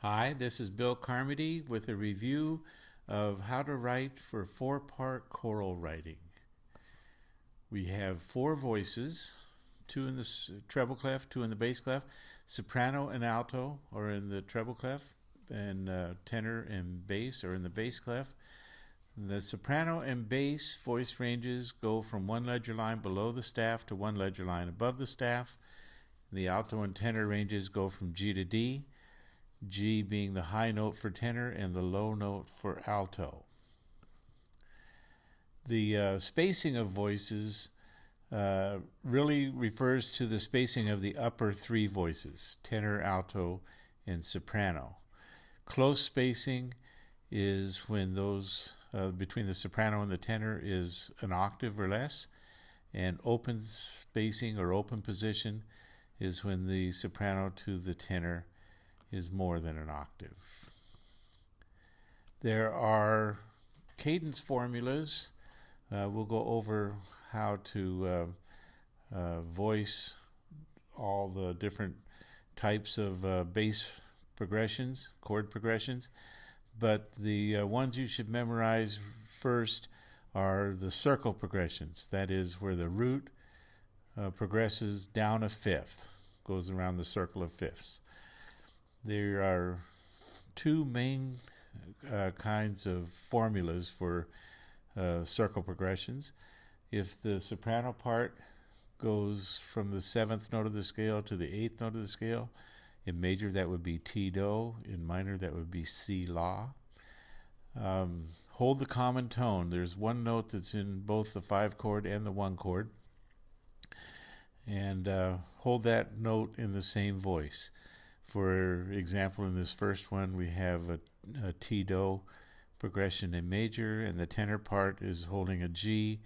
Hi, this is Bill Carmody with a review of how to write for four-part choral writing. We have four voices, two in the treble clef, two in the bass clef, soprano and alto are in the treble clef, and tenor and bass are in the bass clef. The soprano and bass voice ranges go from one ledger line below the staff to one ledger line above the staff. The alto and tenor ranges go from G to D, G being the high note for tenor and the low note for alto. The spacing of voices really refers to the spacing of the upper three voices, tenor, alto, and soprano. Close spacing is when those between the soprano and the tenor is an octave or less, and open spacing or open position is when the soprano to the tenor is more than an octave. There are cadence formulas. We'll go over how to voice all the different types of bass progressions, chord progressions, but the ones you should memorize first are the circle progressions. That is where the root progresses down a fifth, goes around the circle of fifths. There are two main kinds of formulas for circle progressions. If the soprano part goes from the seventh note of the scale to the eighth note of the scale, in major that would be T-Do, in minor that would be C-La. Hold the common tone. There's one note that's in both the 5 chord and the 1 chord, and hold that note in the same voice. For example, in this first one, we have a T-Do progression in major, and the tenor part is holding a G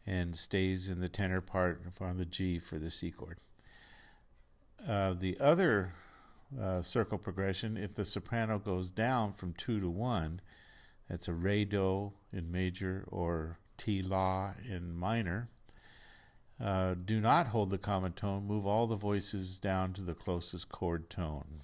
and stays in the tenor part on the G for the C chord. The other circle progression, if the soprano goes down from 2 to 1, that's a Re-Do in major or T-La in minor. Do not hold the common tone. Move all the voices down to the closest chord tone.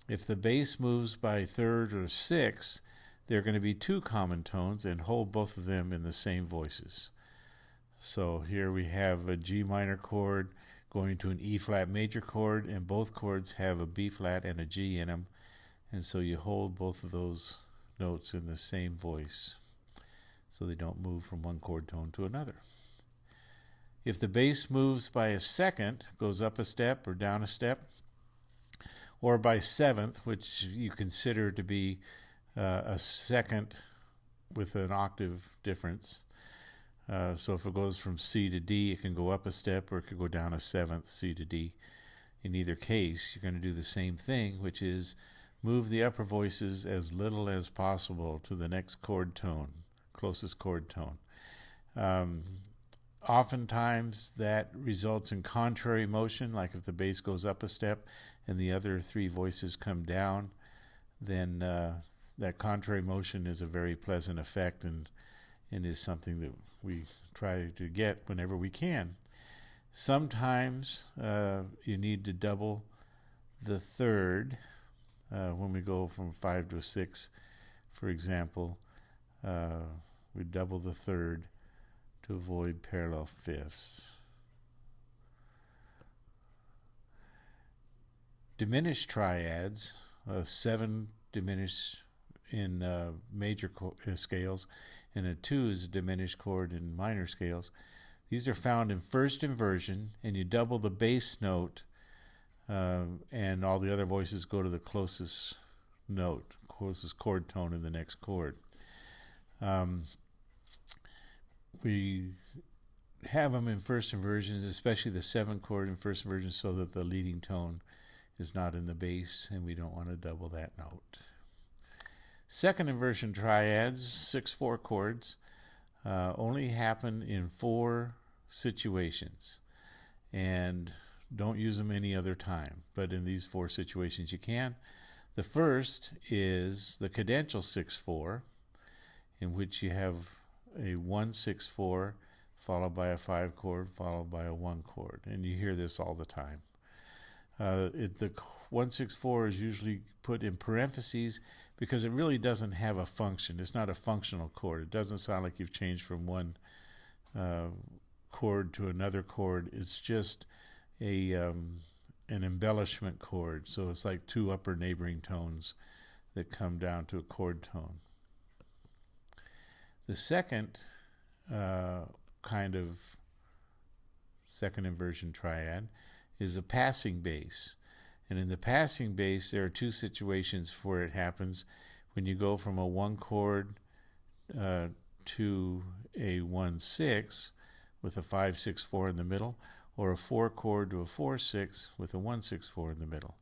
If the bass moves by third or sixth, there are going to be two common tones, and hold both of them in the same voices. So here we have a G minor chord going to an E flat major chord, and both chords have a B flat and a G in them, and so you hold both of those notes in the same voice so they don't move from one chord tone to another. If the bass moves by a second, goes up a step or down a step, or by seventh, which you consider to be a second with an octave difference. So if it goes from C to D, it can go up a step or it could go down a seventh, C to D. In either case, you're going to do the same thing, which is move the upper voices as little as possible to the next chord tone, closest chord tone. Oftentimes that results in contrary motion, like if the bass goes up a step and the other three voices come down, then that contrary motion is a very pleasant effect and is something that we try to get whenever we can. Sometimes you need to double the third when we go from 5 to 6, for example. We double the third to avoid parallel fifths. Diminished triads, 7 diminished in major scales, and a 2 is a diminished chord in minor scales. These are found in first inversion, and you double the bass note, and all the other voices go to the closest note, closest chord tone in the next chord. We have them in first inversions, especially the 7 chord in first inversion, so that the leading tone is not in the bass, and we don't want to double that note. Second inversion triads, 6/4 chords, only happen in 4 situations, and don't use them any other time, but in these 4 situations you can. The first is the cadential 6/4, in which you have a 1/6/4 followed by a 5 chord followed by a 1 chord, and you hear this all the time. The 164 is usually put in parentheses because it really doesn't have a function. It's not a functional chord. It doesn't sound like you've changed from one chord to another chord. It's just an embellishment chord. So it's like two upper neighboring tones that come down to a chord tone. The second kind of second inversion triad is a passing bass. And in the passing bass, there are two situations where it happens. When you go from a one chord to a 1-6 with a 5-6-4 in the middle, or a 4 chord to a 4-6 with a 1-6-4 in the middle.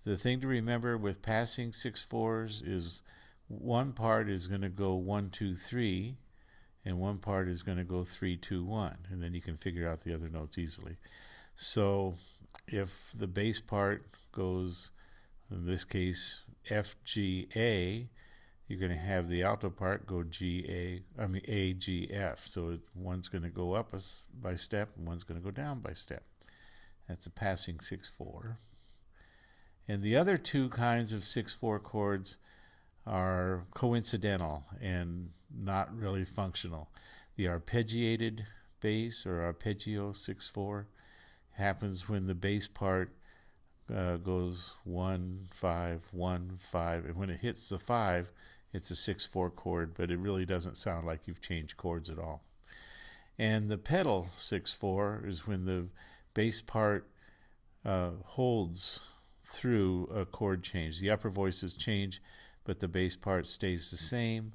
The thing to remember with passing 6/4s is one part is going to go 1-2-3, and one part is going to go 3-2-1, and then you can figure out the other notes easily. So if the bass part goes, in this case, F, G, A, you're going to have the alto part go A, G, F. So one's going to go up by step, and one's going to go down by step. That's a passing 6/4. And the other two kinds of 6/4 chords are coincidental and not really functional. The arpeggiated bass, or arpeggio 6/4, happens when the bass part goes 1-5, 1-5, and when it hits the 5, it's a 6/4 chord, but it really doesn't sound like you've changed chords at all. And the pedal 6/4 is when the bass part holds through a chord change. The upper voices change, but the bass part stays the same.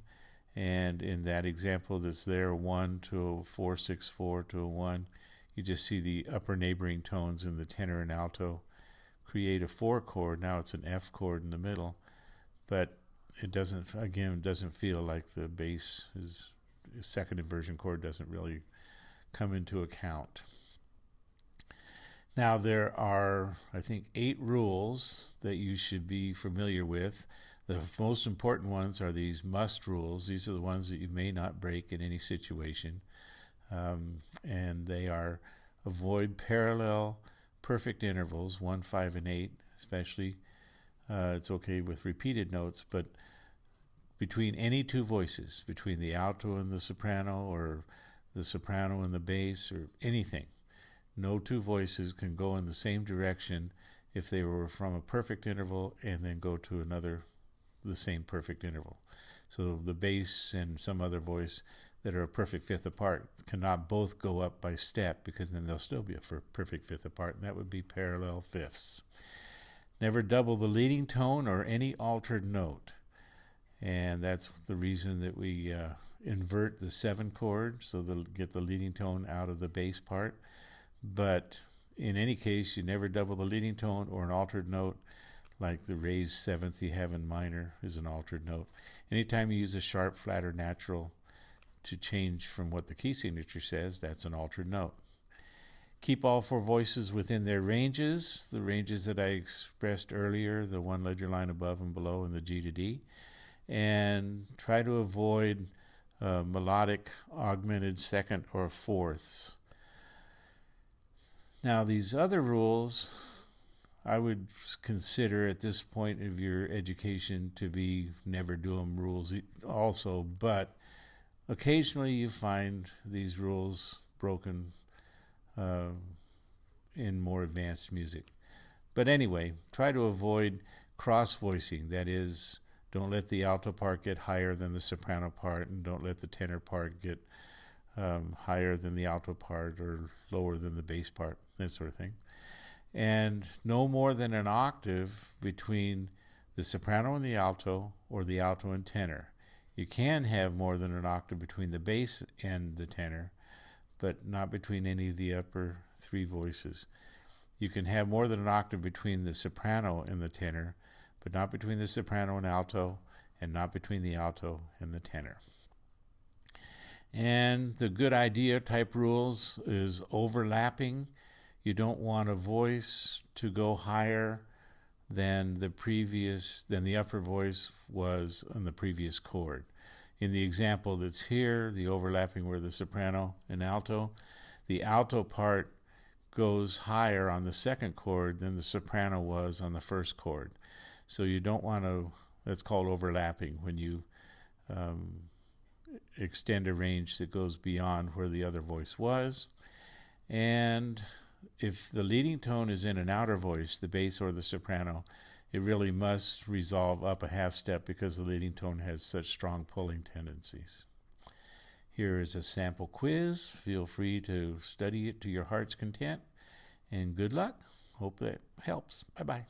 And in that example that's there, 1 to a 4-6-4 to a 1, you just see the upper neighboring tones in the tenor and alto create a 4 chord. Now it's an F chord in the middle, but it doesn't feel like the bass second inversion chord doesn't really come into account. Now there are, I think, 8 rules that you should be familiar with. The most important ones are these must rules. These are the ones that you may not break in any situation. And they are: avoid parallel perfect intervals, 1, 5, and 8, especially. It's okay with repeated notes, but between any two voices, between the alto and the soprano, or the soprano and the bass, or anything, no two voices can go in the same direction if they were from a perfect interval and then go to the same perfect interval. So the bass and some other voice that are a perfect fifth apart cannot both go up by step, because then they'll still be a perfect fifth apart, and that would be parallel fifths. Never double the leading tone or any altered note. And that's the reason that we invert the 7 chord, so they'll get the leading tone out of the bass part. But in any case, you never double the leading tone or an altered note, like the raised 7th you have in minor is an altered note. Anytime you use a sharp, flat, or natural to change from what the key signature says, that's an altered note. Keep all 4 voices within their ranges, the ranges that I expressed earlier, the 1 ledger line above and below, and the G to D. And try to avoid melodic augmented second or fourths. Now, these other rules I would consider at this point of your education to be never do 'em rules also, but occasionally you find these rules broken in more advanced music. But anyway, try to avoid cross voicing. That is, don't let the alto part get higher than the soprano part, and don't let the tenor part get higher than the alto part or lower than the bass part, that sort of thing. And no more than an octave between the soprano and the alto, or the alto and tenor. You can have more than an octave between the bass and the tenor, but not between any of the upper 3 voices. You can have more than an octave between the soprano and the tenor, but not between the soprano and alto, and not between the alto and the tenor. And the good idea type rules is overlapping. You don't want a voice to go higher than the upper voice was on the previous chord. In the example that's here, the overlapping were the soprano and alto. The alto part goes higher on the second chord than the soprano was on the first chord. So you don't want to, that's called overlapping, when you extend a range that goes beyond where the other voice was. And if the leading tone is in an outer voice, the bass or the soprano, it really must resolve up a half step because the leading tone has such strong pulling tendencies. Here is a sample quiz. Feel free to study it to your heart's content. And good luck. Hope that helps. Bye-bye.